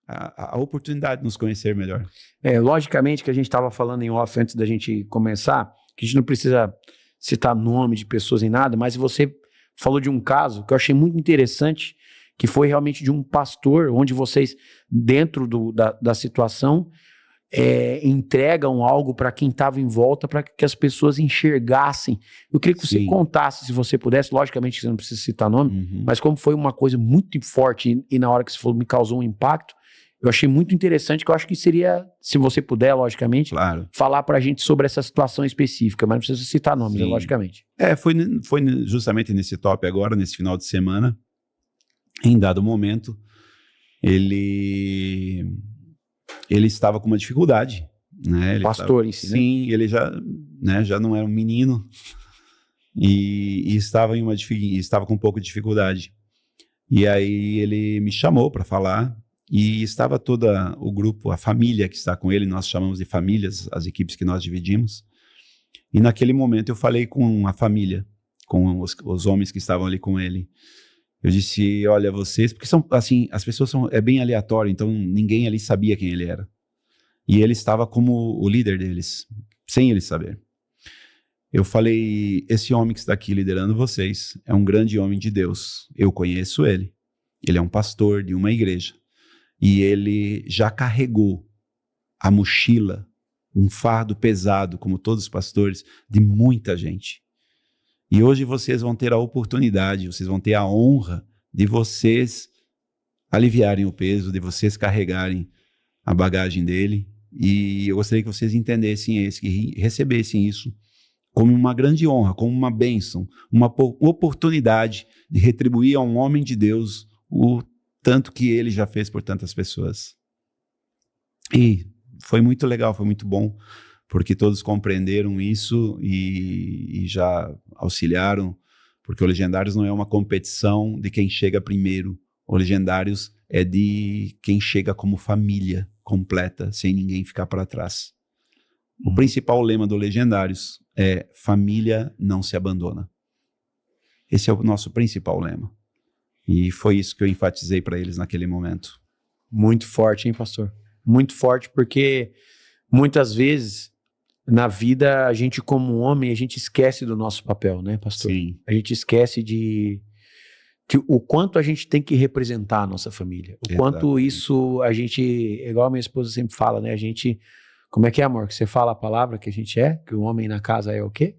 a oportunidade de nos conhecer melhor. Logicamente que a gente estava falando em off antes da gente começar, que a gente não precisa citar nome de pessoas em nada, mas você falou de um caso que eu achei muito interessante, que foi realmente de um pastor, onde vocês, dentro da situação, entregam algo para quem estava em volta, para que as pessoas enxergassem. Eu queria que você contasse, se você pudesse, logicamente você não precisa citar nome, mas como foi uma coisa muito forte e na hora que você falou me causou um impacto, eu achei muito interessante, que eu acho que seria, se você puder, logicamente, falar pra gente sobre essa situação específica, mas não precisa citar nomes, logicamente. Foi justamente nesse top agora, nesse final de semana, em dado momento, ele estava com uma dificuldade, né? O pastor em si, né? Sim, ele já não era um menino e estava com um pouco de dificuldade. E aí ele me chamou para falar. E estava todo o grupo, a família que está com ele, nós chamamos de famílias, as equipes que nós dividimos. E naquele momento eu falei com a família, com os homens que estavam ali com ele. Eu disse, olha, vocês, porque são assim, as pessoas é bem aleatório, então ninguém ali sabia quem ele era. E ele estava como o líder deles, sem eles saber. Eu falei, esse homem que está aqui liderando vocês é um grande homem de Deus. Eu conheço ele. Ele é um pastor de uma igreja. E ele já carregou a mochila, um fardo pesado, como todos os pastores, de muita gente. E hoje vocês vão ter a oportunidade, vocês vão ter a honra de vocês aliviarem o peso, de vocês carregarem a bagagem dele. E eu gostaria que vocês entendessem isso, que recebessem isso como uma grande honra, como uma bênção, uma oportunidade de retribuir a um homem de Deus o tanto que ele já fez por tantas pessoas. E foi muito legal, foi muito bom, porque todos compreenderam isso e já auxiliaram, porque o Legendários não é uma competição de quem chega primeiro, o Legendários é de quem chega como família completa, sem ninguém ficar para trás. O principal lema do Legendários é: família não se abandona. Esse é o nosso principal lema. E foi isso que eu enfatizei para eles naquele momento. Muito forte, hein, pastor? Muito forte, porque muitas vezes na vida a gente, como homem, a gente esquece do nosso papel, né, pastor? Sim. A gente esquece o quanto a gente tem que representar a nossa família. O quanto isso a gente, igual a minha esposa sempre fala, né? A gente, como é que é, amor? Que você fala a palavra que a gente é? Que o homem na casa é o quê?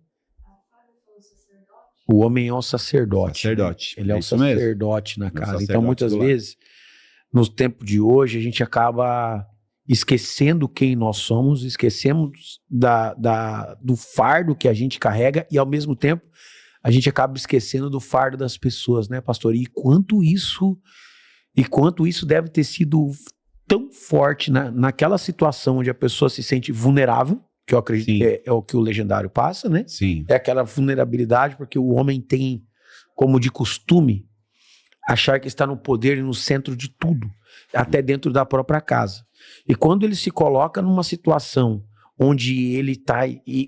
O homem é um sacerdote. Sacerdote. Né? Ele é um sacerdote na casa. Então, muitas vezes, no tempo de hoje, a gente acaba esquecendo quem nós somos, esquecemos do fardo que a gente carrega e, ao mesmo tempo, a gente acaba esquecendo do fardo das pessoas, né, pastor? E quanto isso deve ter sido tão forte naquela situação onde a pessoa se sente vulnerável, que eu acredito que é o que o Legendário passa, né? Sim. É aquela vulnerabilidade, porque o homem tem, como de costume, achar que está no poder e no centro de tudo, até dentro da própria casa. E quando ele se coloca numa situação onde ele está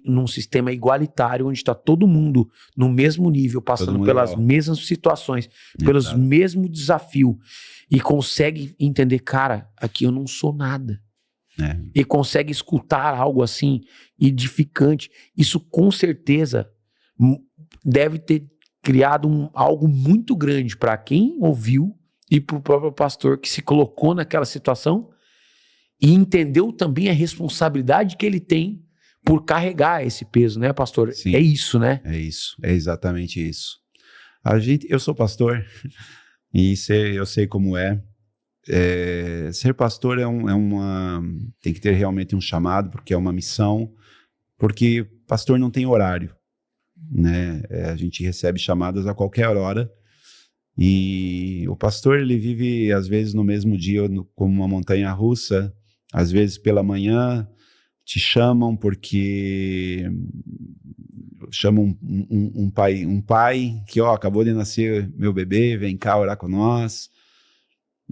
num sistema igualitário, onde está todo mundo no mesmo nível, passando pelas mesmas situações, pelos mesmos desafios, e consegue entender, cara, aqui eu não sou nada. E consegue escutar algo assim, edificante. Isso com certeza deve ter criado algo muito grande para quem ouviu e para o próprio pastor que se colocou naquela situação e entendeu também a responsabilidade que ele tem por carregar esse peso, né, pastor? Sim. É isso, né? É isso, é exatamente isso. Eu sou pastor e eu sei como é. Ser pastor tem que ter realmente um chamado, porque é uma missão, porque pastor não tem horário, né? A gente recebe chamadas a qualquer hora e o pastor, ele vive às vezes no mesmo dia como uma montanha russa. Às vezes pela manhã te chamam porque chamam um pai que acabou de nascer meu bebê, vem cá orar com nós.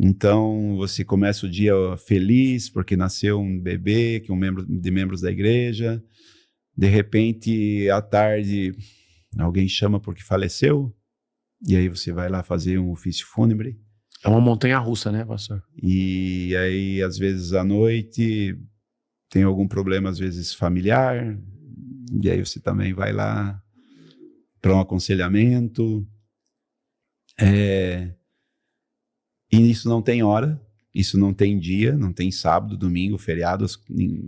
Então você começa o dia feliz porque nasceu um bebê, que membros da igreja. De repente, à tarde, alguém chama porque faleceu. E aí você vai lá fazer um ofício fúnebre. É uma montanha-russa, né, pastor? E aí, às vezes, à noite, tem algum problema, às vezes, familiar, e aí você também vai lá para um aconselhamento. E isso não tem hora, isso não tem dia, não tem sábado, domingo, feriado,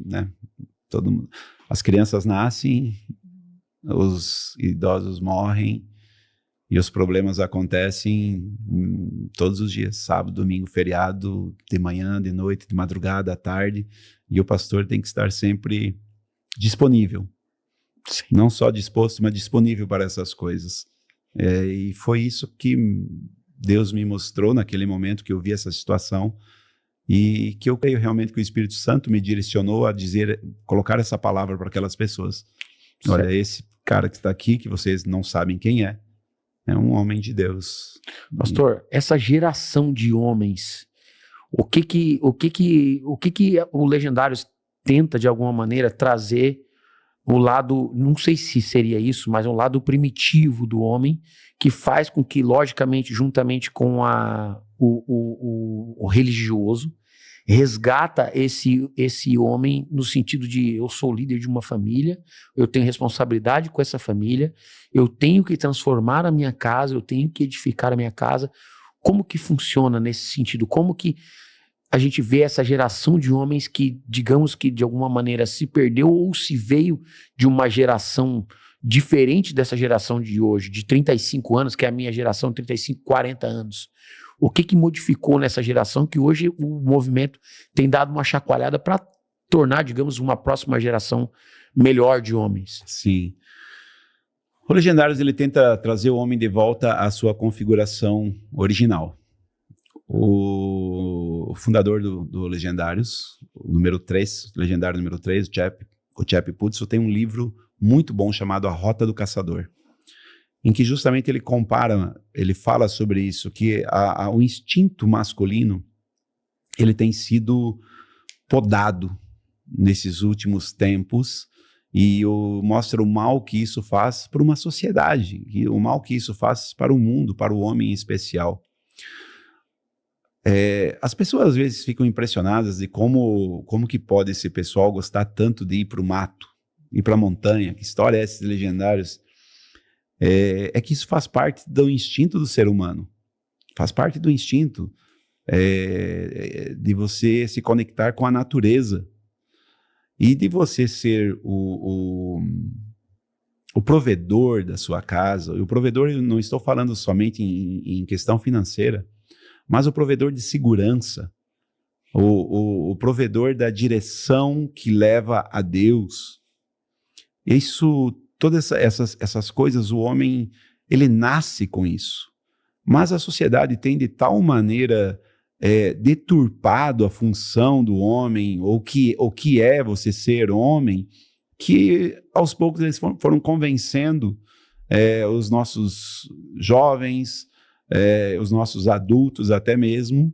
né? As crianças nascem, os idosos morrem, e os problemas acontecem todos os dias, sábado, domingo, feriado, de manhã, de noite, de madrugada, à tarde, e o pastor tem que estar sempre disponível. Sim. Não só disposto, mas disponível para essas coisas. E foi isso que Deus me mostrou naquele momento que eu vi essa situação, e que eu creio realmente que o Espírito Santo me direcionou a colocar essa palavra para aquelas pessoas. Certo. Olha, esse cara que está aqui, que vocês não sabem quem é um homem de Deus. Pastor, essa geração de homens, o que o Legendários tenta, de alguma maneira, trazer o lado, não sei se seria isso, mas um lado primitivo do homem, que faz com que, logicamente, juntamente com o religioso, resgata esse homem no sentido de eu sou líder de uma família, eu tenho responsabilidade com essa família, eu tenho que transformar a minha casa, eu tenho que edificar a minha casa. Como que funciona nesse sentido? Como que a gente vê essa geração de homens que, digamos que de alguma maneira se perdeu ou se veio de uma geração diferente dessa geração de hoje, de 35 anos, que é a minha geração, 35, 40 anos. O que modificou nessa geração que hoje o movimento tem dado uma chacoalhada para tornar, digamos, uma próxima geração melhor de homens? Sim. O Legendários, ele tenta trazer o homem de volta à sua configuração original. O fundador do Legendários, o número 3, Legendário número 3, o Chap Pudsey, tem um livro muito bom chamado A Rota do Caçador, em que justamente ele fala sobre isso, que o instinto masculino, ele tem sido podado nesses últimos tempos, e mostra o mal que isso faz para uma sociedade, e o mal que isso faz para o mundo, para o homem em especial. As pessoas às vezes ficam impressionadas de como que pode esse pessoal gostar tanto de ir para o mato, ir para a montanha. Que história é essa de Legendários? É que isso faz parte do instinto do ser humano, faz parte do instinto de você se conectar com a natureza e de você ser o provedor da sua casa. E o provedor, eu não estou falando somente em questão financeira, mas o provedor de segurança, o provedor da direção que leva a Deus. Todas essas coisas, o homem, ele nasce com isso. Mas a sociedade tem de tal maneira deturpado a função do homem, ou o que é você ser homem, que aos poucos eles foram convencendo os nossos jovens, os nossos adultos até mesmo,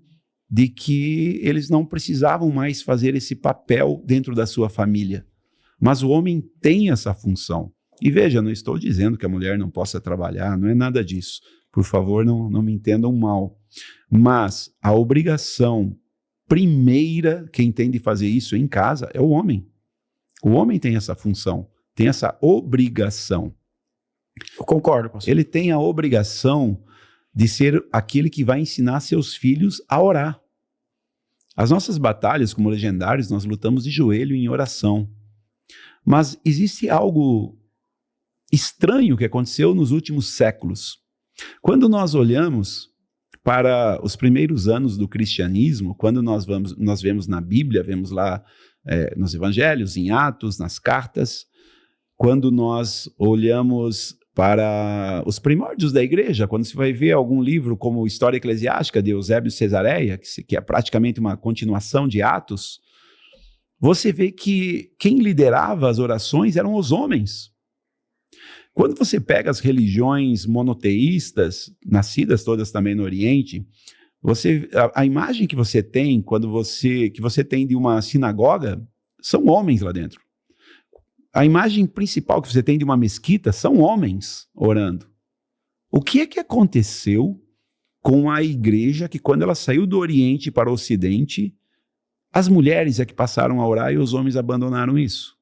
de que eles não precisavam mais fazer esse papel dentro da sua família. Mas o homem tem essa função. E veja, não estou dizendo que a mulher não possa trabalhar, não é nada disso. Por favor, não me entendam mal. Mas a obrigação primeira, quem tem de fazer isso em casa, é o homem. O homem tem essa função, tem essa obrigação. Eu concordo, pastor. Ele tem a obrigação de ser aquele que vai ensinar seus filhos a orar. As nossas batalhas como Legendários, nós lutamos de joelho em oração. Mas existe algo estranho que aconteceu nos últimos séculos. Quando nós olhamos para os primeiros anos do cristianismo, quando nós vemos na Bíblia, vemos lá nos evangelhos, em Atos, nas cartas, quando nós olhamos para os primórdios da igreja, quando você vai ver algum livro como História Eclesiástica de Eusébio Cesareia, que é praticamente uma continuação de Atos, você vê que quem liderava as orações eram os homens. Quando você pega as religiões monoteístas, nascidas todas também no Oriente, a imagem que você tem que você tem de uma sinagoga são homens lá dentro. A imagem principal que você tem de uma mesquita são homens orando. O que é que aconteceu com a igreja que, quando ela saiu do Oriente para o Ocidente, as mulheres é que passaram a orar e os homens abandonaram isso.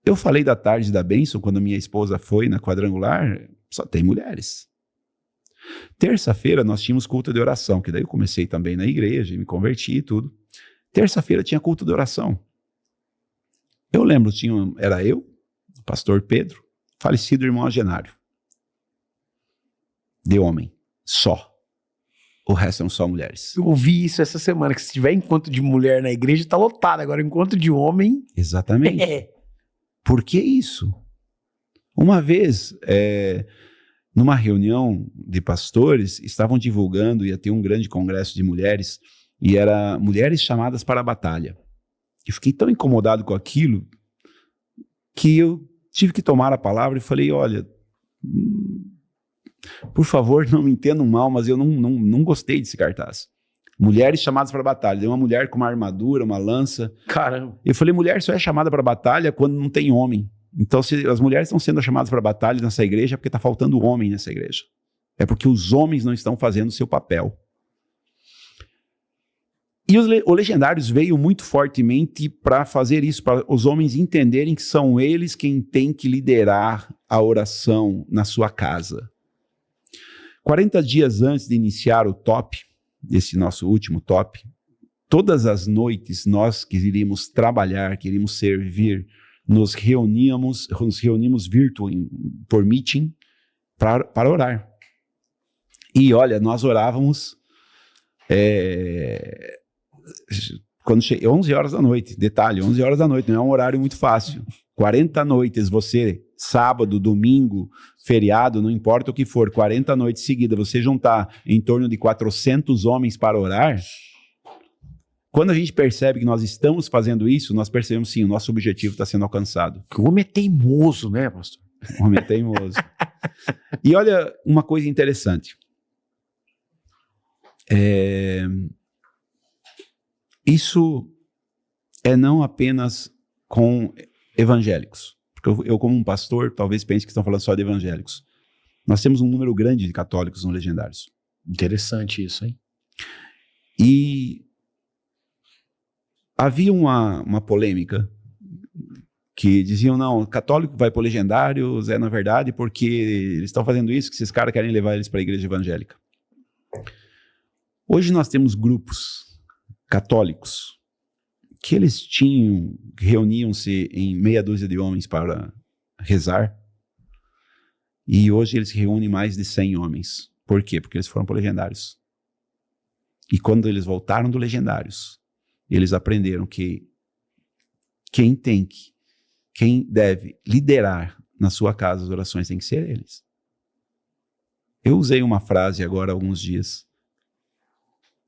Eu falei da tarde da bênção, quando minha esposa foi na quadrangular, só tem mulheres. Terça-feira nós tínhamos culto de oração, que daí eu comecei também na igreja, me converti e tudo. Terça-feira tinha culto de oração. Eu lembro, era eu, o pastor Pedro, falecido irmão Agenário. De homem, só. O resto eram só mulheres. Eu ouvi isso essa semana, que se tiver encontro de mulher na igreja, tá lotado. Agora, encontro de homem... Exatamente. Por que isso? Uma vez, numa reunião de pastores, estavam divulgando, ia ter um grande congresso de mulheres, e era mulheres chamadas para a batalha. Eu fiquei tão incomodado com aquilo, que eu tive que tomar a palavra e falei, olha, por favor, não me entendam mal, mas eu não gostei desse cartaz. Mulheres chamadas para a batalha. Tem uma mulher com uma armadura, uma lança. Caramba. Eu falei, mulher só é chamada para a batalha quando não tem homem. Então, se as mulheres estão sendo chamadas para a batalha nessa igreja, é porque está faltando homem nessa igreja. É porque os homens não estão fazendo o seu papel. E o Legendários veio muito fortemente para fazer isso, para os homens entenderem que são eles quem tem que liderar a oração na sua casa. 40 dias antes de iniciar o top, esse nosso último top, todas as noites nós que iríamos trabalhar, que iríamos servir, nos reunimos por meeting para orar. E olha, nós orávamos quando 11 horas da noite, detalhe, 11 horas da noite, não é um horário muito fácil. 40 noites, você, sábado, domingo, feriado, não importa o que for, 40 noites seguidas, você juntar em torno de 400 homens para orar, quando a gente percebe que nós estamos fazendo isso, nós percebemos sim, o nosso objetivo está sendo alcançado. O homem é teimoso, né, pastor? O homem é teimoso. E olha uma coisa interessante. Isso é não apenas com evangélicos. Porque eu como um pastor, talvez pense que estão falando só de evangélicos. Nós temos um número grande de católicos no Legendários. Interessante isso, hein? E havia uma polêmica que diziam, não, católico vai para o Legendários, na verdade, porque eles estão fazendo isso, que esses caras querem levar eles para a igreja evangélica. Hoje nós temos grupos católicos que eles reuniam-se em meia dúzia de homens para rezar, e hoje eles se reúnem mais de 100 homens. Por quê? Porque eles foram para o Legendários. E quando eles voltaram do Legendários, eles aprenderam que quem deve liderar na sua casa as orações tem que ser eles. Eu usei uma frase agora há alguns dias.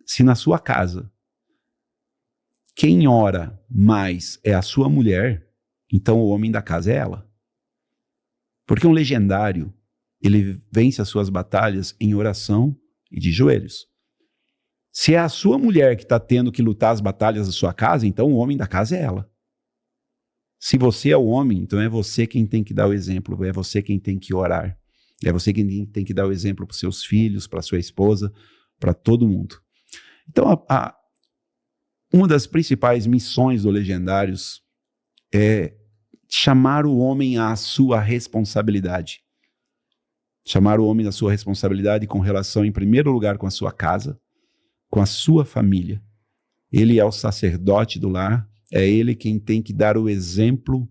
Se na sua casa quem ora mais é a sua mulher, então o homem da casa é ela. Porque um legendário, ele vence as suas batalhas em oração e de joelhos. Se é a sua mulher que está tendo que lutar as batalhas da sua casa, então o homem da casa é ela. Se você é o homem, então é você quem tem que dar o exemplo, é você quem tem que orar, é você quem tem que dar o exemplo para os seus filhos, para sua esposa, para todo mundo. Então, uma das principais missões do Legendários é chamar o homem à sua responsabilidade. Chamar o homem à sua responsabilidade com relação, em primeiro lugar, com a sua casa, com a sua família. Ele é o sacerdote do lar, é ele quem tem que dar o exemplo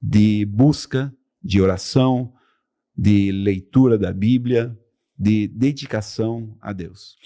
de busca, de oração, de leitura da Bíblia, de dedicação a Deus.